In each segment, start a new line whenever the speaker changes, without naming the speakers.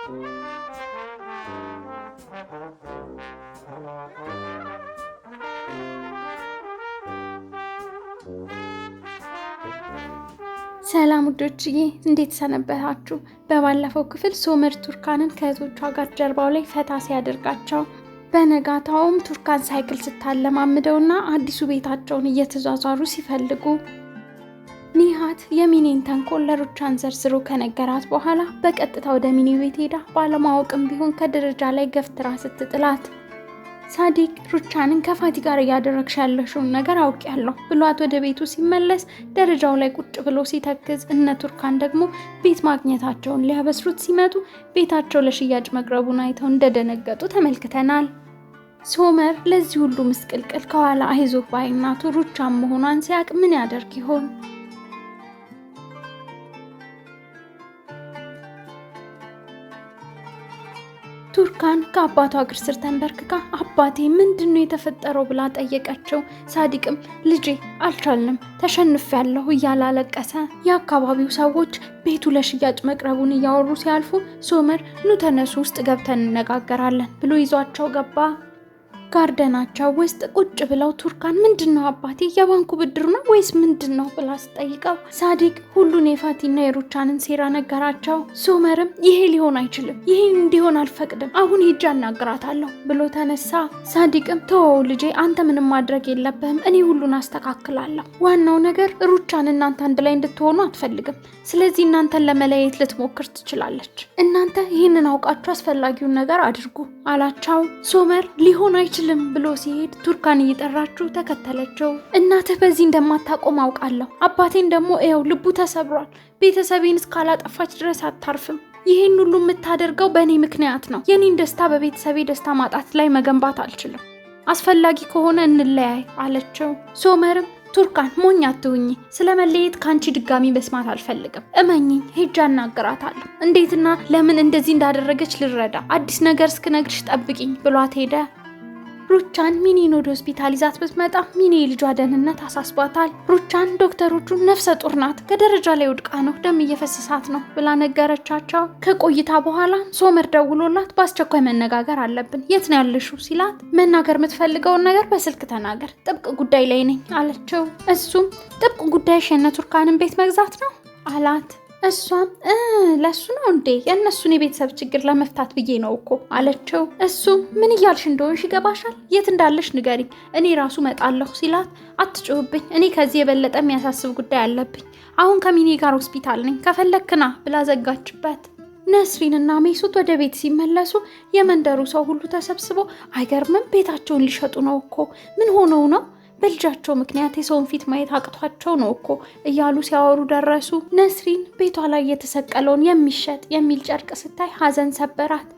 ሰላም ውዶችዬ እንዴት ሰነበታችሁ? በባለፈው ክፍል ሶመር ቱርካንን ከእህቶቿ ጋር ጀርባው ላይ ፈታ ሲያደርጋቸው በነጋታውም ቱርካን ሳይክል ስታለማምደውና አዲሱ ቤታቸውን እየተዟዟሩ ሲፈልጉ ኒሃት የሚኔን ተንኮል ለሩቻን ዘርዝሮ ከነገራት በኋላ በቀጥታ ወደ ሚኒ ቤት ሄዳ ባለማወቅም ቢሆን ከደረጃ ላይ ገፍትራ ስትጥላት ሳዲቅ ሩቻንን ከፋቲ ጋር እያደረግሽ ያለሽውን ነገር አውቄያለሁ ብሏት ወደ ቤቱ ሲመለስ ደረጃው ላይ ቁጭ ብሎ ሲተክዝ እነ ቱርካን ደግሞ ቤት ማግኘታቸውን ሊያበስሩት ሲመጡ ቤታቸው ለሽያጭ መቅረቡን አይተው እንደደነገጡ ተመልክተናል። ሶመር ለዚህ ሁሉ ምስቅልቅል ከኋላ አይዞህ ባይ እናቱ ሩቻን መሆኗን ሲያቅ ምን ያደርግ ይሆን? ቱርካን ከአባቷ እግር ስር ተንበርክካ አባቴ ምንድነው የተፈጠረው ብላ ጠየቀችው። ሳዲቅም ልጄ አልቻልንም ተሸንፌያለሁ እያላለቀሰ የአካባቢው ሰዎች ቤቱ ለሽያጭ መቅረቡን እያወሩ ሲያልፉ ሶመር ኑ ተነሱ ውስጥ ገብተን እንነጋገራለን ብሎ ይዟቸው ገባ። ጋርደናቸው ውስጥ ቁጭ ብለው ቱርካን ምንድነው አባቴ የባንኩ ብድር ነው ወይስ ምንድነው ብላ ስጠይቀው ሳዲቅ ሁሉን የፋቲና የሩቻንን ሴራ ነገራቸው። ሶመርም ይሄ ሊሆን አይችልም፣ ይሄ እንዲሆን አልፈቅድም፣ አሁን ሄጄ አናግራታለሁ ብሎ ተነሳ። ሳዲቅም ተወው ልጄ አንተ ምንም ማድረግ የለብህም፣ እኔ ሁሉን አስተካክላለሁ። ዋናው ነገር ሩቻን እናንተ አንድ ላይ እንድትሆኑ አትፈልግም፣ ስለዚህ እናንተን ለመለየት ልትሞክር ትችላለች። እናንተ ይህንን አውቃችሁ አስፈላጊውን ነገር አድርጉ አላቸው። ሶመር ሊሆን አይችልም ብሎ ሲሄድ ቱርካን እየጠራችው ተከተለችው። እናትህ በዚህ እንደማታቆም አውቃለሁ፣ አባቴን ደግሞ እየው ልቡ ተሰብሯል፣ ቤተሰቤን እስካላጠፋች ድረስ አታርፍም። ይሄን ሁሉ የምታደርገው በእኔ ምክንያት ነው። የኔን ደስታ በቤተሰቤ ደስታ ማጣት ላይ መገንባት አልችልም፣ አስፈላጊ ከሆነ እንለያይ አለችው። ሶመርም ቱርካን ሞኝ አትሁኚ፣ ስለመለየት ካንቺ ድጋሚ መስማት አልፈልግም፣ እመኚኝ ሄጄ አናግራታለሁ፣ እንዴትና ለምን እንደዚህ እንዳደረገች ልረዳ፣ አዲስ ነገር እስክነግርሽ ጠብቂኝ ብሏት ሄደ። ሩቻን ሚኒን ወደ ሆስፒታል ይዛት ብትመጣ ሚኒ የልጇ ደህንነት አሳስቧታል። ሩቻን ዶክተሮቹ ነፍሰ ጡር ናት፣ ከደረጃ ላይ ወድቃ ነው፣ ደም እየፈሰሳት ነው ብላ ነገረቻቸው። ከቆይታ በኋላ ሶመር ደውሎላት በአስቸኳይ መነጋገር አለብን፣ የት ነው ያለሽው ሲላት መናገር የምትፈልገውን ነገር በስልክ ተናገር፣ ጥብቅ ጉዳይ ላይ ነኝ አለችው። እሱም ጥብቅ ጉዳይሽ የነ ቱርካንን ቤት መግዛት ነው አላት። እሷም ለሱ ነው እንዴ? የእነሱን የቤተሰብ ችግር ለመፍታት ብዬ ነው እኮ አለችው። እሱም ምን እያልሽ እንደሆንሽ ይገባሻል? የት እንዳለሽ ንገሪኝ፣ እኔ ራሱ መጣለሁ ሲላት አትጮህብኝ፣ እኔ ከዚህ የበለጠ የሚያሳስብ ጉዳይ አለብኝ፣ አሁን ከሚኒ ጋር ሆስፒታል ነኝ፣ ከፈለክና ብላ ዘጋችበት። ነስሪንና ሜሱት ወደ ቤት ሲመለሱ የመንደሩ ሰው ሁሉ ተሰብስቦ አይገርምም ቤታቸውን ሊሸጡ ነው እኮ፣ ምን ሆነው ነው? በልጃቸው ምክንያት የሰውን ፊት ማየት አቅቷቸው ነው እኮ እያሉ ሲያወሩ ደረሱ። ነስሪን ቤቷ ላይ የተሰቀለውን የሚሸጥ የሚል ጨርቅ ስታይ ሀዘን ሰበራት።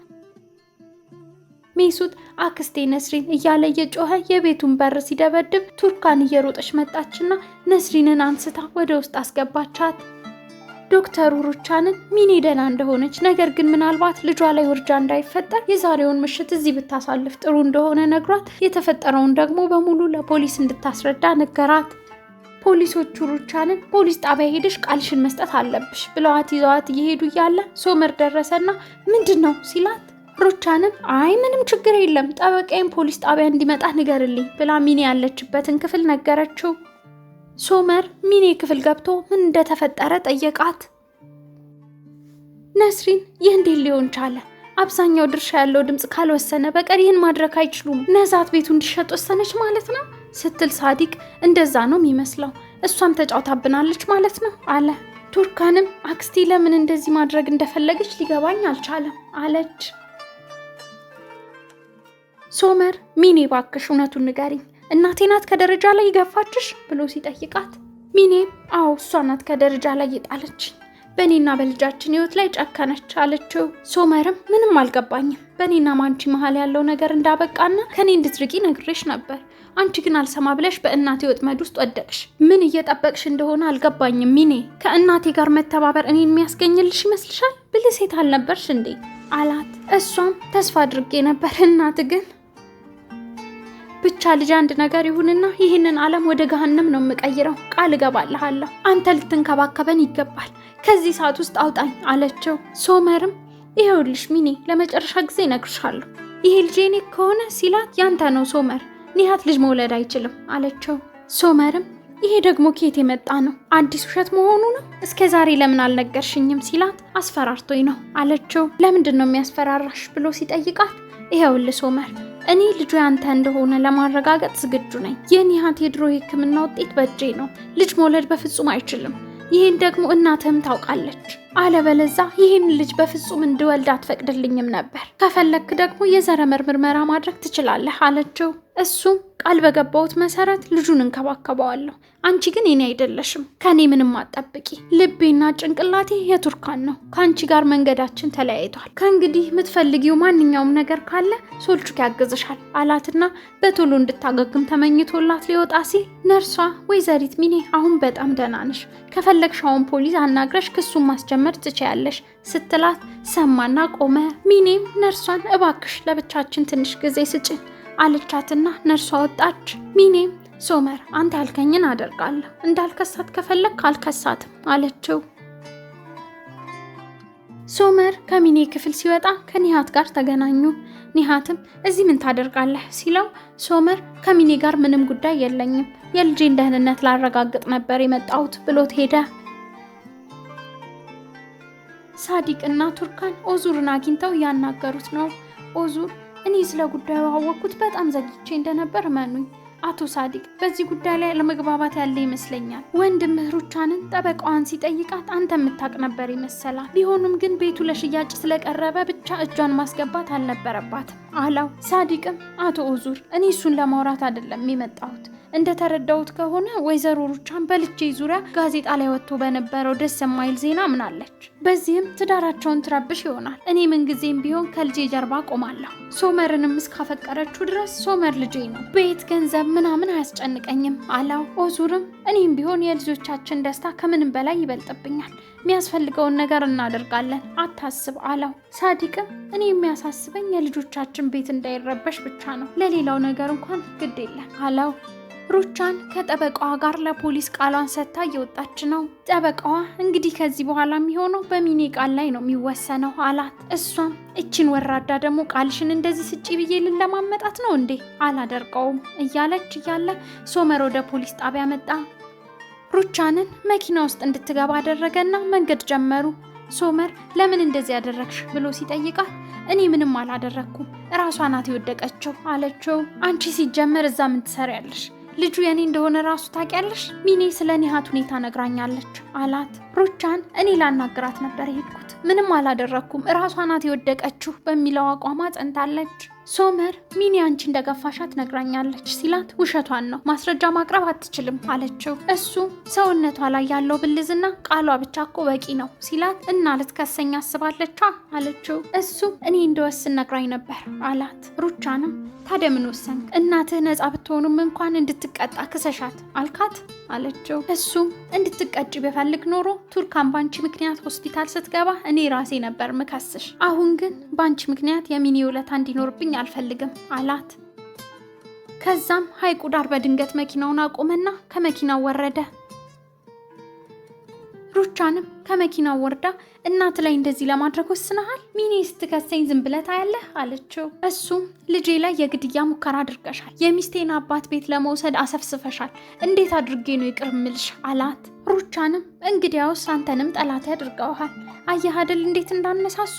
ሜሱት አክስቴ ነስሪን እያለ እየጮኸ የቤቱን በር ሲደበድብ ቱርካን እየሮጠች መጣችና ነስሪንን አንስታ ወደ ውስጥ አስገባቻት። ዶክተሩ ሩቻንን ሚኒ ደህና እንደሆነች ነገር ግን ምናልባት ልጇ ላይ ውርጃ እንዳይፈጠር የዛሬውን ምሽት እዚህ ብታሳልፍ ጥሩ እንደሆነ ነግሯት የተፈጠረውን ደግሞ በሙሉ ለፖሊስ እንድታስረዳ ነገራት። ፖሊሶቹ ሩቻንን ፖሊስ ጣቢያ ሄደሽ ቃልሽን መስጠት አለብሽ ብለዋት ይዘዋት እየሄዱ እያለ ሶመር ደረሰና ምንድነው ሲላት ሩቻንን አይ ምንም ችግር የለም ጠበቃዬን ፖሊስ ጣቢያ እንዲመጣ ንገርልኝ ብላ ሚኒ ያለችበትን ክፍል ነገረችው። ሶመር ሚኒ ክፍል ገብቶ ምን እንደተፈጠረ ጠየቃት። ነስሪን ይህ እንዴት ሊሆን ቻለ? አብዛኛው ድርሻ ያለው ድምጽ ካልወሰነ በቀር ይህን ማድረግ አይችሉም፣ ነዛት ቤቱ እንዲሸጥ ወሰነች ማለት ነው ስትል ሳዲቅ እንደዛ ነው የሚመስለው፣ እሷም ተጫውታብናለች ማለት ነው አለ። ቱርካንም አክስቴ ለምን እንደዚህ ማድረግ እንደፈለገች ሊገባኝ አልቻለም አለች። ሶመር ሚኒ ባክሽ እውነቱን ንገሪኝ፣ እናቴ ናት ከደረጃ ላይ ይገፋችሽ ብሎ ሲጠይቃት ሚኔም አዎ እሷ ናት ከደረጃ ላይ የጣለች፣ በእኔና በልጃችን ህይወት ላይ ጨከነች አለችው። ሶመርም ምንም አልገባኝም፣ በእኔና ማንቺ መሀል ያለው ነገር እንዳበቃና ከኔ እንድትርቂ ነግሬሽ ነበር፣ አንቺ ግን አልሰማ ብለሽ በእናቴ ወጥመድ ውስጥ ወደቅሽ፣ ምን እየጠበቅሽ እንደሆነ አልገባኝም ሚኔ፣ ከእናቴ ጋር መተባበር እኔን የሚያስገኝልሽ ይመስልሻል? ብልህ ሴት አልነበርሽ እንዴ አላት። እሷም ተስፋ አድርጌ ነበር እናት ግን ብቻ ልጅ አንድ ነገር ይሁንና ይህንን ዓለም ወደ ገሃነም ነው የምቀይረው፣ ቃል እገባልሃለሁ፣ አንተ ልትንከባከበን ይገባል፣ ከዚህ ሰዓት ውስጥ አውጣኝ አለችው። ሶመርም ይሄውልሽ ሚኔ ለመጨረሻ ጊዜ እነግርሻለሁ፣ ይሄ ልጅ የኔ ከሆነ ሲላት ያንተ ነው ሶመር፣ ኒሃት ልጅ መውለድ አይችልም አለችው። ሶመርም ይሄ ደግሞ ከየት የመጣ ነው? አዲስ ውሸት መሆኑ ነው? እስከ ዛሬ ለምን አልነገርሽኝም ሲላት አስፈራርቶኝ ነው አለችው። ለምንድን ነው የሚያስፈራራሽ ብሎ ሲጠይቃት ይሄውልህ ሶመር እኔ ልጁ ያንተ እንደሆነ ለማረጋገጥ ዝግጁ ነኝ። የኒሃት የድሮ የሕክምና ውጤት በእጄ ነው። ልጅ መውለድ በፍጹም አይችልም። ይህን ደግሞ እናትህም ታውቃለች። አለበለዛ ይህን ልጅ በፍጹም እንድወልድ አትፈቅድልኝም ነበር። ከፈለክ ደግሞ የዘረመል ምርመራ ማድረግ ትችላለህ አለችው። እሱም ቃል በገባሁት መሰረት ልጁን እንከባከበዋለሁ። አንቺ ግን የኔ አይደለሽም፣ ከኔ ምንም አትጠብቂ። ልቤና ጭንቅላቴ የቱርካን ነው። ከአንቺ ጋር መንገዳችን ተለያይቷል። ከእንግዲህ የምትፈልጊው ማንኛውም ነገር ካለ ሶልቹክ ያግዝሻል አላትና በቶሎ እንድታገግም ተመኝቶላት ሊወጣ ሲል ነርሷ ወይዘሪት ሚኔ አሁን በጣም ደህና ነሽ፣ ከፈለግሻውን ፖሊስ አናግረሽ ክሱን ማስጀመር ትችያለሽ ስትላት ሰማና ቆመ። ሚኔም ነርሷን እባክሽ ለብቻችን ትንሽ ጊዜ ስጭን አለቻትና ነርሷ ወጣች። ሚኔም ሶመር አንተ ያልከኝን አደርጋለሁ፣ እንዳልከሳት ከፈለግ አልከሳትም አለችው። ሶመር ከሚኔ ክፍል ሲወጣ ከኒሃት ጋር ተገናኙ። ኒሃትም እዚህ ምን ታደርጋለህ ሲለው ሶመር ከሚኔ ጋር ምንም ጉዳይ የለኝም፣ የልጄን ደህንነት ላረጋግጥ ነበር የመጣሁት ብሎት ሄደ። ሳዲቅ እና ቱርካን ኦዙርን አግኝተው እያናገሩት ነው። ኦዙር እኔ ስለ ጉዳዩ አወቅኩት በጣም ዘግይቼ እንደነበር መኑኝ። አቶ ሳዲቅ በዚህ ጉዳይ ላይ ለመግባባት ያለ ይመስለኛል። ወንድምህ ሩቻንን ጠበቃዋን ሲጠይቃት አንተ የምታውቅ ነበር ይመሰላል። ቢሆንም ግን ቤቱ ለሽያጭ ስለቀረበ ብቻ እጇን ማስገባት አልነበረባትም አለው። ሳዲቅም አቶ ኦዙር እኔ እሱን ለማውራት አይደለም የመጣሁት፣ እንደተረዳሁት ከሆነ ወይዘሮ ሩቻን በልጄ ዙሪያ ጋዜጣ ላይ ወጥቶ በነበረው ደስ የማይል ዜና ምናለች። በዚህም ትዳራቸውን ትረብሽ ይሆናል። እኔ ምንጊዜም ቢሆን ከልጄ ጀርባ ቆማለሁ። ሶመርንም እስካፈቀረችው ድረስ ሶመር ልጄ ነው። ቤት፣ ገንዘብ ምናምን አያስጨንቀኝም አለው። ኦዙርም እኔም ቢሆን የልጆቻችን ደስታ ከምንም በላይ ይበልጥብኛል። የሚያስፈልገውን ነገር እናደርጋለን፣ አታስብ አለው። ሳዲቅም እኔ የሚያሳስበኝ የልጆቻችን ቤት እንዳይረበሽ ብቻ ነው፣ ለሌላው ነገር እንኳን ግድ የለም አለው። ሩቻን ከጠበቃዋ ጋር ለፖሊስ ቃሏን ሰጥታ እየወጣች ነው። ጠበቃዋ እንግዲህ ከዚህ በኋላ የሚሆነው በሚኔ ቃል ላይ ነው የሚወሰነው አላት። እሷም እችን ወራዳ ደግሞ ቃልሽን እንደዚህ ስጪ ብዬ ልለማመጣት ነው እንዴ? አላደርገውም እያለች እያለ ሶመር ወደ ፖሊስ ጣቢያ መጣ። ሩቻንን መኪና ውስጥ እንድትገባ አደረገና መንገድ ጀመሩ። ሶመር ለምን እንደዚህ ያደረግሽ ብሎ ሲጠይቃት እኔ ምንም አላደረግኩም፣ እራሷ ናት የወደቀችው አለችው። አንቺ ሲጀመር እዛ ምን ትሰሪያለሽ? ልጁ የኔ እንደሆነ ራሱ ታውቂያለሽ? ሚኔ ስለ ኒሃት ሁኔታ ነግራኛለች አላት። ሩቻን እኔ ላናግራት ነበር የሄድኩት፣ ምንም አላደረግኩም፣ እራሷ ናት የወደቀችው በሚለው አቋሟ ጸንታለች። ሶመር ሚኔ አንቺ እንደገፋሻት ነግራኛለች ሲላት ውሸቷን ነው፣ ማስረጃ ማቅረብ አትችልም አለችው። እሱ ሰውነቷ ላይ ያለው ብልዝና ቃሏ ብቻ እኮ በቂ ነው ሲላት እና ልትከሰኝ አስባለቻ አለችው። እሱ እኔ እንደወስን ነግራኝ ነበር አላት። ሩቻንም ታዲያ ምን ወሰንክ? እናትህ ነጻ ብትሆኑም እንኳን እንድትቀጣ ክሰሻት አልካት አለችው። እሱም እንድትቀጭ ቢፈልግ ኖሮ ቱርካን ባንቺ ምክንያት ሆስፒታል ስትገባ እኔ ራሴ ነበር ምከስሽ። አሁን ግን ባንቺ ምክንያት የሚኔ ውለታ እንዲኖርብኝ አልፈልግም አላት። ከዛም ሐይቁ ዳር በድንገት መኪናውን አቆመና ከመኪናው ወረደ። ሩቻንም ከመኪናው ወርዳ እናት ላይ እንደዚህ ለማድረግ ወስነሃል? ሚኔ ስትከሰኝ ዝም ብለህ ታያለህ አለችው። እሱም ልጄ ላይ የግድያ ሙከራ አድርገሻል፣ የሚስቴን አባት ቤት ለመውሰድ አሰፍስፈሻል፣ እንዴት አድርጌ ነው ይቅር እምልሽ አላት። ሩቻንም እንግዲያውስ አንተንም ጠላት ያድርገውሃል፣ አየህ አይደል እንዴት እንዳነሳሱ፣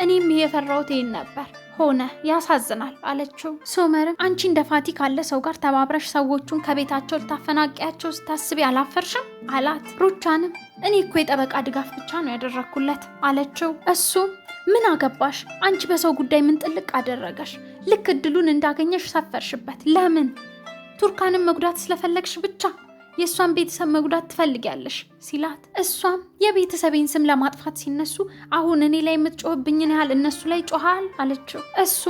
እኔም የፈራሁት ይሄን ነበር፣ ሆነ ያሳዝናል አለችው። ሶመርም አንቺ እንደ ፋቲ ካለ ሰው ጋር ተባብረሽ ሰዎቹን ከቤታቸው ልታፈናቂያቸው ስታስቢ አላፈርሽም አላት። ሩቻንም እኔ እኮ የጠበቃ ድጋፍ ብቻ ነው ያደረግኩለት አለችው። እሱ ምን አገባሽ አንቺ በሰው ጉዳይ ምን ጥልቅ አደረገሽ? ልክ እድሉን እንዳገኘሽ ሰፈርሽበት። ለምን? ቱርካንም መጉዳት ስለፈለግሽ ብቻ የእሷን ቤተሰብ መጉዳት ትፈልጊያለሽ ሲላት፣ እሷም የቤተሰቤን ስም ለማጥፋት ሲነሱ አሁን እኔ ላይ የምትጮህብኝን ያህል እነሱ ላይ ጮሃል አለችው። እሱ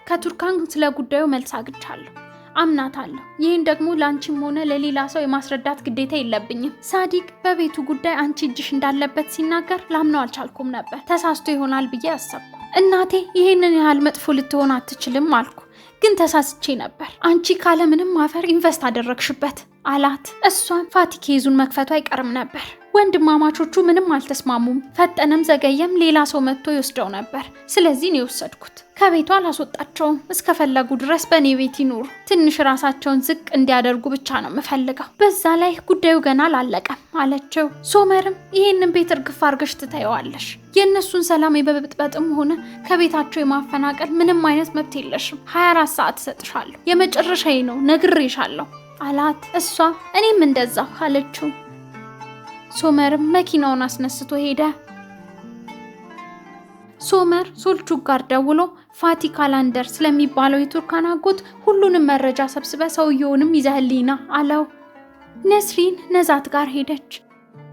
ከቱርካን ስለ ጉዳዩ መልስ አግኝቻለሁ፣ አምናታለሁ። ይህን ደግሞ ለአንቺም ሆነ ለሌላ ሰው የማስረዳት ግዴታ የለብኝም። ሳዲቅ በቤቱ ጉዳይ አንቺ እጅሽ እንዳለበት ሲናገር ላምነው አልቻልኩም ነበር፣ ተሳስቶ ይሆናል ብዬ አሰብኩ። እናቴ ይህንን ያህል መጥፎ ልትሆን አትችልም አልኩ፣ ግን ተሳስቼ ነበር። አንቺ ካለምንም ማፈር ኢንቨስት አደረግሽበት አላት። እሷን ፋቲ ኬዙን መክፈቱ አይቀርም ነበር ወንድማማቾቹ ምንም አልተስማሙም። ፈጠነም ዘገየም ሌላ ሰው መጥቶ ይወስደው ነበር። ስለዚህ ነው የወሰድኩት። ከቤቷ አላስወጣቸውም። እስከፈለጉ ድረስ በእኔ ቤት ይኑሩ። ትንሽ ራሳቸውን ዝቅ እንዲያደርጉ ብቻ ነው የምፈልገው። በዛ ላይ ጉዳዩ ገና አላለቀም አለችው። ሶመርም ይህንን ቤት እርግፍ አርገሽ ትተይዋለሽ። የእነሱን ሰላም የበጥበጥም ሆነ ከቤታቸው የማፈናቀል ምንም አይነት መብት የለሽም። 24 ሰዓት እሰጥሻለሁ። የመጨረሻዬ ነው፣ ነግሬሻለሁ አላት። እሷ እኔም እንደዛው አለችው። ሶመርም መኪናውን አስነስቶ ሄደ። ሶመር ሶልቹክ ጋር ደውሎ ፋቲ ካላንደር ስለሚባለው የቱርካን አጎት ሁሉንም መረጃ ሰብስበ ሰውየውንም ይዘህልኝና አለው። ነስሪን ነዛት ጋር ሄደች።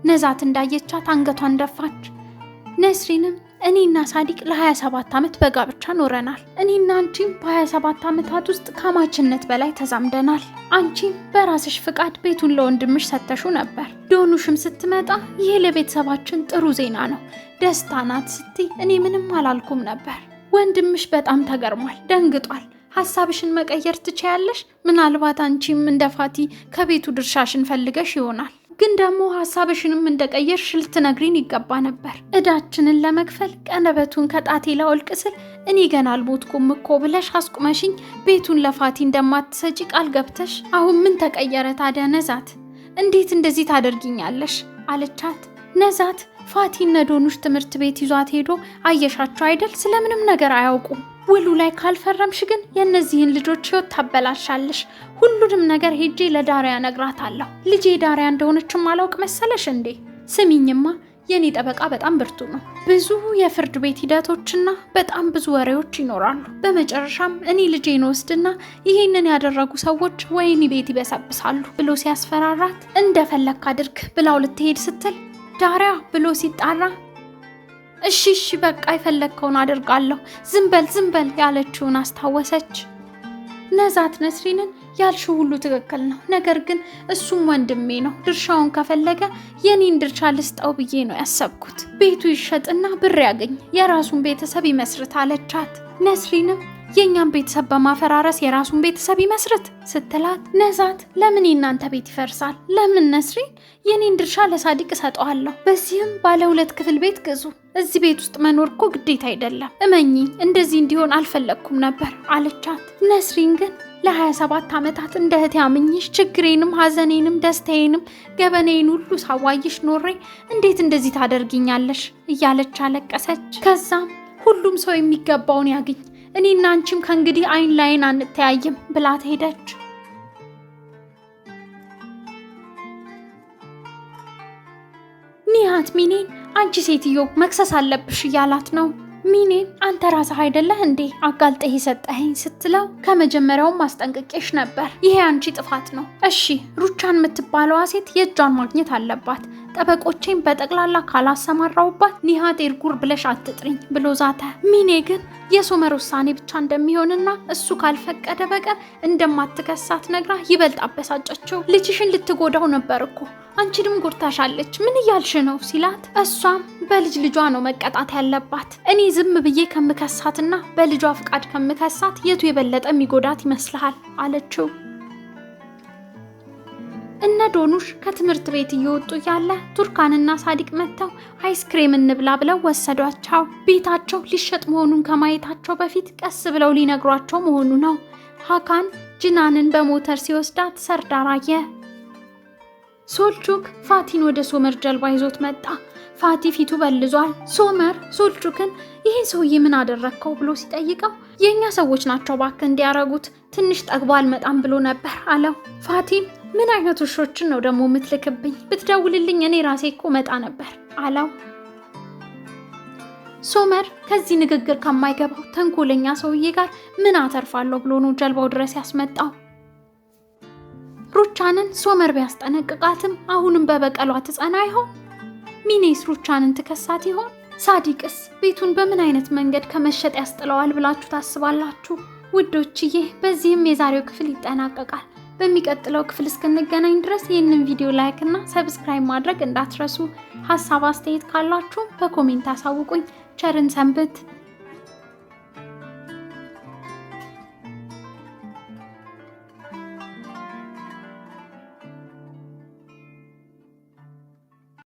ነዛት እንዳየቻት አንገቷን ደፋች። ነስሪንም እኔና ሳዲቅ ለ27 ዓመት በጋብቻ ኖረናል። እኔና አንቺም በ27 ዓመታት ውስጥ ከማችነት በላይ ተዛምደናል። አንቺም በራስሽ ፍቃድ ቤቱን ለወንድምሽ ሰተሹ ነበር። ዶኑሽም ስትመጣ ይሄ ለቤተሰባችን ጥሩ ዜና ነው፣ ደስታ ናት ስትይ እኔ ምንም አላልኩም ነበር። ወንድምሽ በጣም ተገርሟል፣ ደንግጧል። ሐሳብሽን መቀየር ትችያለሽ። ምናልባት አንቺም እንደ ፋቲ ከቤቱ ድርሻሽን ፈልገሽ ይሆናል። ግን ደግሞ ሐሳብሽንም እንደቀየርሽ ልትነግሪን ይገባ ነበር። እዳችንን ለመክፈል ቀለበቱን ከጣቴ ላወልቅ ስል እኔ ገና አልሞትኩም እኮ ብለሽ አስቁመሽኝ ቤቱን ለፋቲ እንደማትሰጪ ቃል ገብተሽ አሁን ምን ተቀየረ ታዲያ ነዛት? እንዴት እንደዚህ ታደርጊኛለሽ? አለቻት። ነዛት ፋቲ እነ ዶኑሽ ትምህርት ቤት ይዟት ሄዶ አየሻቸው አይደል? ስለምንም ነገር አያውቁም። ውሉ ላይ ካልፈረምሽ ግን የእነዚህን ልጆች ህይወት ታበላሻለሽ። ሁሉንም ነገር ሄጄ ለዳሪያ ነግራታለሁ። ልጄ ዳሪያ እንደሆነችም አላውቅ መሰለሽ እንዴ? ስሚኝማ የኔ ጠበቃ በጣም ብርቱ ነው። ብዙ የፍርድ ቤት ሂደቶችና በጣም ብዙ ወሬዎች ይኖራሉ። በመጨረሻም እኔ ልጄን ወስድና ይሄንን ያደረጉ ሰዎች ወይኒ ቤት ይበሰብሳሉ ብሎ ሲያስፈራራት እንደፈለክ አድርግ ብላው ልትሄድ ስትል ዳሪያ ብሎ ሲጣራ እሺ በቃ የፈለግከውን አድርጋለሁ፣ ዝም በል ያለችውን አስታወሰች። ነዛት ነስሪንን ያልሽው ሁሉ ትክክል ነው፣ ነገር ግን እሱም ወንድሜ ነው። ድርሻውን ከፈለገ የኔን ድርሻ ልስጠው ብዬ ነው ያሰብኩት። ቤቱ ይሸጥና ብር ያገኝ፣ የራሱን ቤተሰብ ይመስርት አለቻት። ነስሪንም የኛን ቤተሰብ በማፈራረስ የራሱን ቤተሰብ ይመስርት ስትላት ነዛት ለምን የናንተ ቤት ይፈርሳል? ለምን ነስሪን የኔን ድርሻ ለሳዲቅ እሰጠዋለሁ። በዚህም ባለ 2 ክፍል ቤት ግዙ። እዚህ ቤት ውስጥ መኖር እኮ ግዴታ አይደለም። እመኚኝ እንደዚህ እንዲሆን አልፈለግኩም ነበር አለቻት። ነስሪን ግን ለ27 ዓመታት እንደ እህቴ አምኜሽ ችግሬንም ሐዘኔንም ደስታዬንም ገበኔን ሁሉ ሳዋይሽ ኖሬ እንዴት እንደዚህ ታደርጊኛለሽ? እያለች አለቀሰች። ከዛም ሁሉም ሰው የሚገባውን ያግኝ፣ እኔና አንቺም ከእንግዲህ አይን ላይን አንተያይም ብላት ሄደች። ኒሃት ሚኔን አንቺ ሴትዮ መክሰስ አለብሽ እያላት ነው። ሚኔን አንተ ራስህ አይደለህ እንዴ አጋልጠህ የሰጠኸኝ ስትለው ከመጀመሪያውም ማስጠንቀቄሽ ነበር፣ ይሄ አንቺ ጥፋት ነው። እሺ ሩቻን የምትባለዋ ሴት የእጇን ማግኘት አለባት። ጠበቆቼን በጠቅላላ ካላሰማራውባት ኒሃት ኤርጉር ብለሽ አትጥሪኝ ብሎ ዛተ። ሚኔ ግን የሶመር ውሳኔ ብቻ እንደሚሆንና እሱ ካልፈቀደ በቀር እንደማትከሳት ነግራ ይበልጥ አበሳጨችው። ልጅሽን ልትጎዳው ነበር እኮ አንቺንም ጎድታሻለች፣ ምን እያልሽ ነው ሲላት፣ እሷም በልጅ ልጇ ነው መቀጣት ያለባት። እኔ ዝም ብዬ ከምከሳትና በልጇ ፍቃድ ከምከሳት የቱ የበለጠ የሚጎዳት ይመስልሃል አለችው። እነ ዶኑሽ ከትምህርት ቤት እየወጡ ያለ ቱርካንና ሳዲቅ መጥተው አይስክሬም እንብላ ብለው ወሰዷቸው። ቤታቸው ሊሸጥ መሆኑን ከማየታቸው በፊት ቀስ ብለው ሊነግሯቸው መሆኑ ነው። ሀካን ጅናንን በሞተር ሲወስዳት ሰርዳር አየ። ሶልቹክ ፋቲን ወደ ሶመር ጀልባ ይዞት መጣ። ፋቲ ፊቱ በልዟል። ሶመር ሶልቹክን ይሄ ሰውዬ ምን አደረከው ብሎ ሲጠይቀው የኛ ሰዎች ናቸው ባክ እንዲያረጉት፣ ትንሽ ጠግቦ አልመጣም ብሎ ነበር አለው። ፋቲም ምን አይነት ውሾችን ነው ደግሞ የምትልክብኝ? ብትደውልልኝ እኔ ራሴ እኮ መጣ ነበር አለው። ሶመር ከዚህ ንግግር ከማይገባው ተንኮለኛ ሰውዬ ጋር ምን አተርፋለሁ ብሎ ነው ጀልባው ድረስ ያስመጣው። ሩቻንን ሶመር ቢያስጠነቅቃትም አሁንም በበቀሏ ትጸና ይሆን? ሚኔስ ሩቻንን ትከሳት ይሆን? ሳዲቅስ ቤቱን በምን አይነት መንገድ ከመሸጥ ያስጥለዋል ብላችሁ ታስባላችሁ? ውዶችዬ በዚህም የዛሬው ክፍል ይጠናቀቃል። በሚቀጥለው ክፍል እስክንገናኝ ድረስ ይህንን ቪዲዮ ላይክ እና ሰብስክራይብ ማድረግ እንዳትረሱ። ሐሳብ አስተያየት ካላችሁ በኮሜንት አሳውቁኝ። ቸርን ሰንብት።